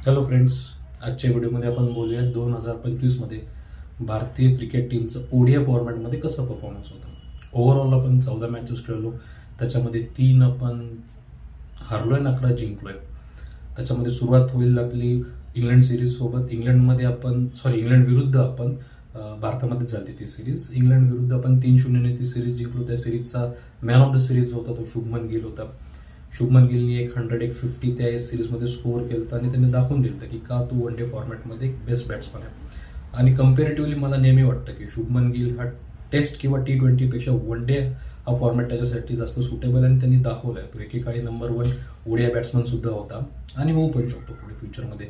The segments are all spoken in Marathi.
हॅलो फ्रेंड्स, आजच्या व्हिडिओमध्ये आपण बोलूया 2025मध्ये भारतीय क्रिकेट टीमचं ओडीआय फॉर्मॅटमध्ये कसं परफॉर्मन्स होतं. ओव्हरऑल आपण 14 मॅचेस खेळलो, त्याच्यामध्ये 3 आपण हारलोय आणि 11 जिंकलोय. त्याच्यामध्ये सुरुवात होईल आपली इंग्लंड सिरीज सोबत. इंग्लंड विरुद्ध आपण भारतामध्येच झाली ती सिरीज. इंग्लंड विरुद्ध आपण 3-0 ती सिरीज जिंकलो. त्या सिरीजचा मॅन ऑफ द सिरीज होता तो शुभमन गिल होता. शुभमन गिलनी 100-150 त्या सिरीजमध्ये स्कोअर केलं आणि त्यांनी दाखवून दिलं की का तो वन डे फॉर्मॅटमध्ये एक बेस्ट बॅट्समन आहे. आणि कम्पॅरेटिव्हली मला नेहमी वाटतं की शुभमन गिल हा टेस्ट किंवा T20पेक्षा वन डे हा फॉर्मॅट त्याच्यासाठी जास्त सुटेबल आणि त्यांनी दाखवला आहे. तो एकेकाळी नंबर 1 ओडीआय बॅट्समन सुद्धा होता आणि होऊ पण शकतो पुढे फ्युचरमध्ये.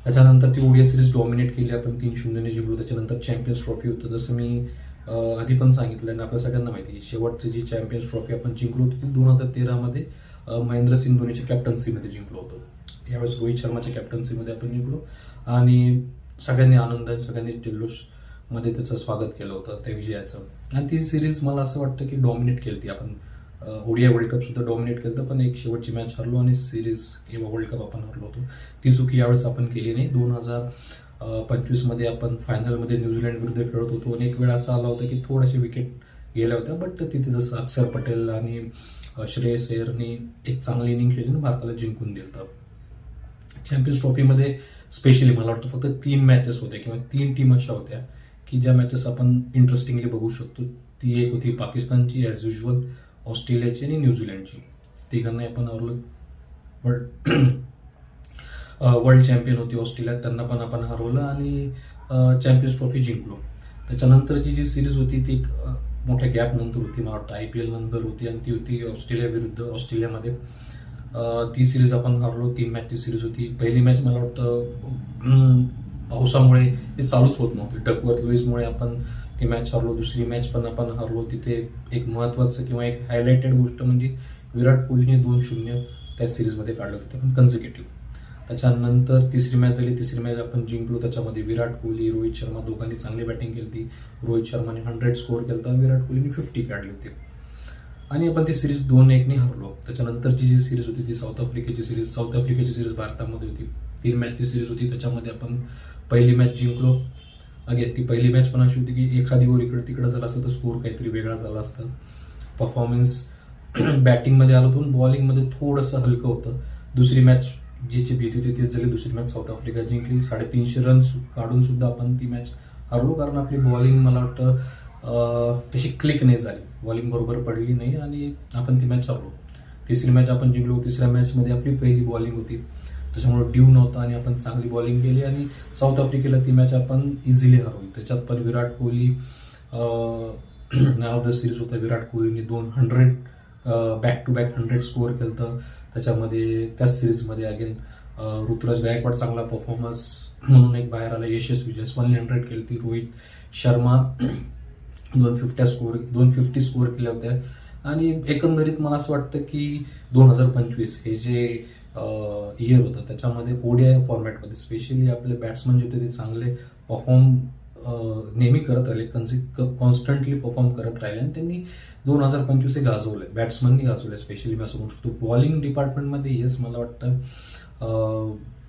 त्याच्यानंतर ती ओडीआय सिरीज डॉमिनेट केली आपण, 3-0 जिंकलो. त्याच्यानंतर चॅम्पियन्स ट्रॉफी होतं. जसं मी आधी पण सांगितलं आणि आपल्या सगळ्यांना माहिती आहे, शेवटची जी चॅम्पियन्स ट्रॉफी आपण जिंकलो होती ती 2013मध्ये महेंद्रसिंग धोनीच्या कॅप्टन्सीमध्ये जिंकलो होतो. यावेळेस रोहित शर्माच्या कॅप्टन्सीमध्ये आपण जिंकलो आणि सगळ्यांनी आनंद, सगळ्यांनी जल्लोषमध्ये त्याचं स्वागत केलं होतं त्या विजयाचं. आणि ती सिरीज मला असं वाटतं की डॉमिनेट केली ती आपण. ओडीआय वर्ल्ड कप सुद्धा डॉमिनेट केलं पण एक शेवटची मॅच हरलो आणि सिरीज किंवा वर्ल्ड कप आपण हरलो होतो. ती चुकी यावेळेस आपण केली नाही. 2025मध्ये आपण फायनलमध्ये न्यूझीलंड विरुद्ध खेळत होतो आणि एक वेळ असा आला होता की थोड्याशा विकेट गेल्या होत्या, बट तिथे जसं अक्षर पटेल आणि श्रेयस अय्यरनी एक चांगली इनिंग खेळली आणि भारताला जिंकून दिलं. चॅम्पियन्स ट्रॉफीमध्ये स्पेशली मला वाटतं फक्त 3 मॅचेस होत्या किंवा 3 टीम अशा होत्या की ज्या मॅचेस आपण इंटरेस्टिंगली बघू शकतो. ती एक होती पाकिस्तानची ॲज युजल, ऑस्ट्रेलियाची आणि न्यूझीलंडची. तिघांना आपण हरवलं. वर्ल्ड चॅम्पियन होती ऑस्ट्रेलिया, त्यांना पण आपण हरवलं आणि चॅम्पियन्स ट्रॉफी जिंकलो. त्याच्यानंतरची जी सिरीज होती ती मोठ्या गॅप नंतर होती, मला वाटतं IPL नंतर होती आणि ती होती ऑस्ट्रेलिया विरुद्ध ऑस्ट्रेलियामध्ये. ती सिरीज आपण हरलो. 3 मॅचची सिरीज होती. पहिली मॅच मला वाटतं पावसामुळे ती चालूच होत नव्हती, डकवर्थ लुईसमुळे आपण ती मॅच हरलो. दुसरी मॅच पण आपण हरलो. तिथे एक महत्त्वाचं किंवा एक हायलाइटेड गोष्ट म्हणजे विराट कोहलीने 2-0 त्या सिरीजमध्ये काढलं होतं, ते पण कन्झिक्युटिव्ह. त्याच्यानंतर तिसरी मॅच झाली. तिसरी मॅच आपण जिंकलो. त्याच्यामध्ये विराट कोहली, रोहित शर्मा दोघांनी चांगली बॅटिंग केली होती. रोहित शर्माने 100 स्कोअर केला होता, विराट कोहलीने 50 काढली होती आणि आपण ती सिरीज 2-1 हरलो. त्याच्यानंतरची जी सिरीज होती ती साऊथ आफ्रिकेची सिरीज भारतामध्ये होती. 3 मॅचची सिरीज होती. त्याच्यामध्ये आपण पहिली मॅच जिंकलो. अगेन ती पहिली मॅच पण अशी होती की एखादी ओव्हर इकडे तिकडे झाला असतं तर स्कोअर काहीतरी वेगळा झाला असतं. परफॉर्मन्स बॅटिंगमध्ये आलं होतं, बॉलिंगमध्ये थोडंसं हलकं होतं. दुसरी मॅच जिची भीती होती तीच झाली. दुसरी मॅच साऊथ आफ्रिका जिंकली. 350 रन्स काढून सुद्धा आपण ती मॅच हरलो, कारण आपली बॉलिंग मला वाटतं तशी क्लिक नाही झाली, बॉलिंग बरोबर पडली नाही आणि आपण ती मॅच हरलो. तिसरी मॅच आपण जिंकलो. तिसऱ्या मॅचमध्ये आपली पहिली बॉलिंग होती, त्याच्यामुळे ड्यू नव्हता आणि आपण चांगली बॉलिंग केली आणि साऊथ आफ्रिकेला ती मॅच आपण इझिली हरवली. त्याच्यात पण Virat Kohli man of the series होता. विराट कोहलीने 200 बॅक टू बॅक 100 स्कोअर केलं होतं. त्याच्यामध्ये त्याच सिरीजमध्ये अगेन ऋतुराज गायकवाड चांगला परफॉर्मन्स म्हणून एक बाहेर आला. यशस्वी जयस्वालने 100 केली होती. रोहित शर्मा 250 स्कोअर केल्या होत्या. आणि एकंदरीत मला असं वाटतं की 2025 हे जे इयर होतं त्याच्यामध्ये ओडीआय फॉर्मॅटमध्ये स्पेशली आपले बॅट्समन जे होते ते चांगले परफॉर्म नेहमी करत राहिले, कॉन्स्टंटली परफॉर्म करत राहिले आणि त्यांनी 2025 गाजवलंय, बॅट्समननी गाजवलंय. स्पेशली मी असं म्हणू शकतो बॉलिंग डिपार्टमेंटमध्ये येस मला वाटतं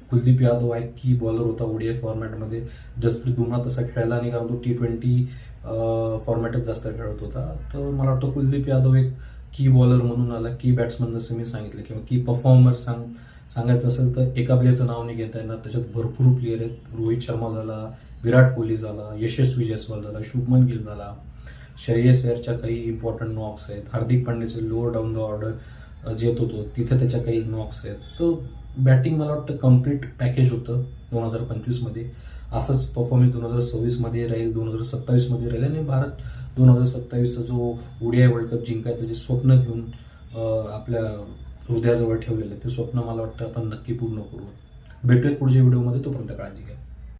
कुलदीप यादव एक की बॉलर होता ओडीआय फॉर्मॅटमध्ये. जसप्रीत बुमराह तसा खेळला नाही, कारण तो T20 फॉर्मॅटच जास्त खेळत होता. तर मला वाटतं कुलदीप यादव एक की बॉलर म्हणून आला, की बॅट्समन जसं मी सांगितलं किंवा की परफॉर्मर सांगायचं असेल तर एका प्लेअरचं नाव नाही घेता येणार. त्याच्यात भरपूर प्लेअर आहेत. रोहित शर्मा झाला, विराट कोहली झाला, यशस्वी जयस्वाल झाला, शुभमन गिल झाला, श्रेयस अय्यरच्या काही इम्पॉर्टंट नॉक्स आहेत, हार्दिक पांड्याचे लोअर डाऊन द ऑर्डर जे होतो तिथे त्याच्या काही नॉक्स आहेत. तर बॅटिंग मला वाटतं कम्प्लीट पॅकेज होतं 2025मध्ये. असंच परफॉर्मन्स 2026मध्ये राहील, 2027मध्ये राहील आणि भारत 2027चा जो ओडीआय वर्ल्ड कप जिंकायचं जे स्वप्न घेऊन आपल्या हृदयाजवळ ठेवलेलं आहे ते स्वप्न मला वाटतं आपण नक्की पूर्ण करू. भेटूयात पुढच्या व्हिडिओमध्ये. तोपर्यंत काळजी घ्या.